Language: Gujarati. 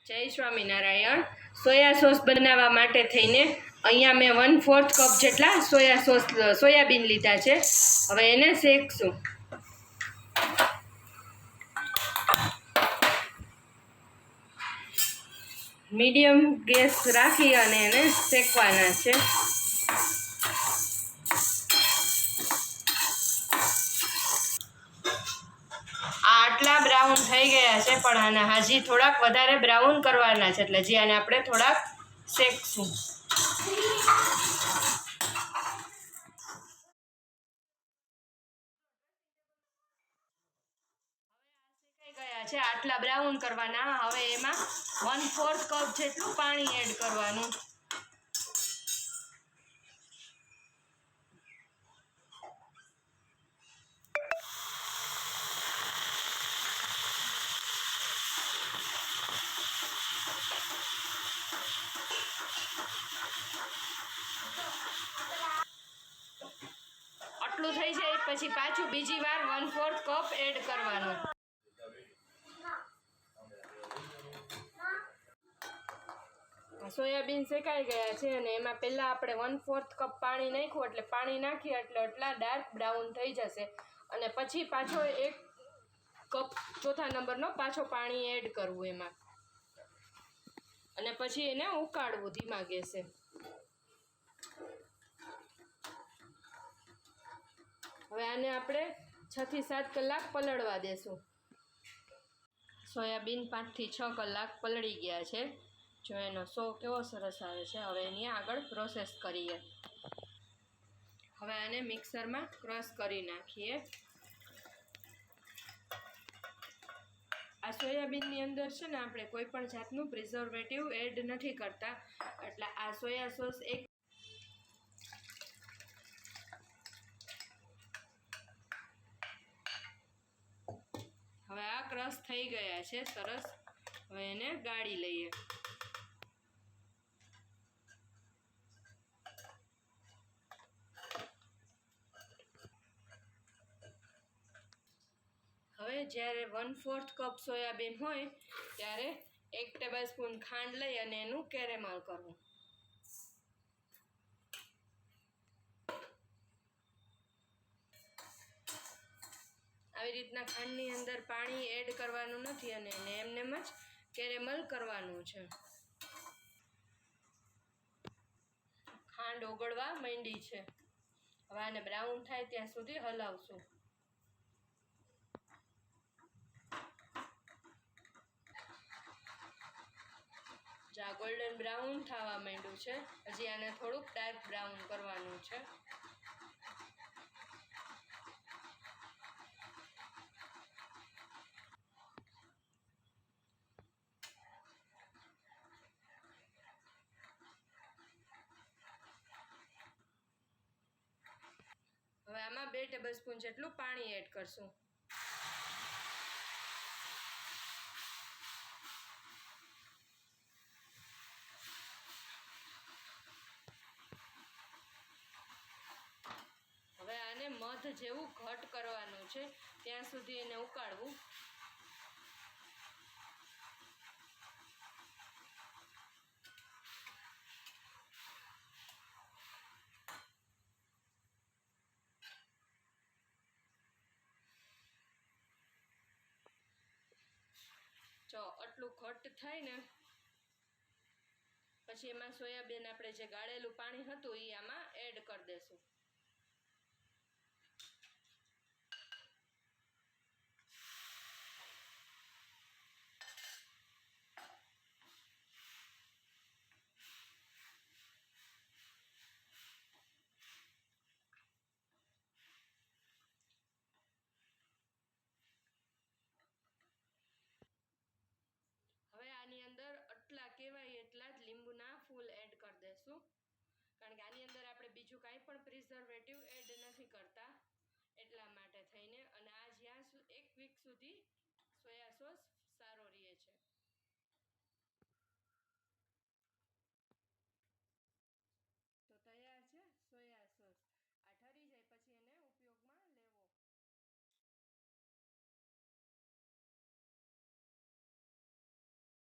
જય સ્વામિનારાયણ। સોયા સોસ બનાવવા માટે થઈને અહીંયા મેં 1/4 કપ જેટલા સોયાબીન લીધા છે। હવે એને શેકશું। મીડિયમ ગેસ રાખી અને એને શેકવાના છે। આટલા બ્રાઉન થઈ ગયા છે, પણ આને હજી થોડાક વધારે બ્રાઉન કરવાના છે, એટલે જે આને આપણે થોડાક શેકશું। શેકાઈ ગયા છે, આટલા બ્રાઉન કરવાના। હવે એમાં 1/4 કપ જેટલું પાણી એડ કરવાનું। આટલું થઈ જાય પછી પાછું બીજી વાર 1/4 કપ એડ કરવાનું। સોયાબીન શેકાઈ ગયા છે અને એમાં પહેલાં આપણે 1/4 કપ પાણી નાખ્યું, એટલે પાણી નાખીએ એટલે એટલા ડાર્ક બ્રાઉન થઈ જશે, અને પછી પાછો 1 કપ ચોથા નંબરનો પાછો પાણી એડ કરવું એમાં, અને પછી એને ઉકાળવું ધીમા ગેસે। હવે આને આપણે 6 થી 7 કલાક પલળવા દેશું। સોયાબીન 5 થી 6 કલાક પલળી ગયા છે। જો એનો સો કેવો સરસ આવે છે। હવે એની આગળ પ્રોસેસ કરીએ। હવે આને મિક્સરમાં ક્રશ કરી નાખીએ। આ સોયાબીનની અંદર છે ને આપણે કોઈ પણ જાતનું પ્રિઝર્વેટિવ એડ નથી કરતા, એટલે આ સોયા સોસ હવે આ ક્રશ થઈ ગયા છે સરસ। હવે એને ગાળી લઈએ। હવે જ્યારે 1/4 કપ સોયાબીન હોય ત્યારે 1 ટેબલસ્પૂન ખાંડ લઈ અને એનું કેરેમલ કરવું। આવી રીતના ખાંડની અંદર પાણી એડ કરવાનું નથી અને એને એમનેમ જ કેરેમલ કરવાનું છે। ખાંડ ઓગળવા માંડી છે। હવે આને બ્રાઉન થાય ત્યાં સુધી હલાવશું। જા ગોલ્ડન બ્રાઉન થવા માંડ્યું છે, હજી આને થોડુંક ડાર્ક બ્રાઉન કરવાનું છે। હવે આમાં 2 ટેબલસ્પૂન જેટલું પાણી એડ કરશું। હવે આને મધ જેવું ઘટ કરવાનું છે, ત્યાં સુધી એને ઉકાળવું। જો આટલું ઘટ થાય ને પછી એમાં સોયાબીન આપણે જે ગાળેલું પાણી હતું એ આમાં એડ કરી દેશું। હવે આની અંદર આટલા કહેવાય એટલા જ લીંબુના ફૂલ એડ કરી દેશું, કારણ કે આની અંદર આપણે બીજું કાંઈ પણ પ્રિઝર્વેટિવ એડ નથી કરતા, એટલા માટે થઈને। અને આ જ્યાં 1 વીક સુધી સોયા સોસ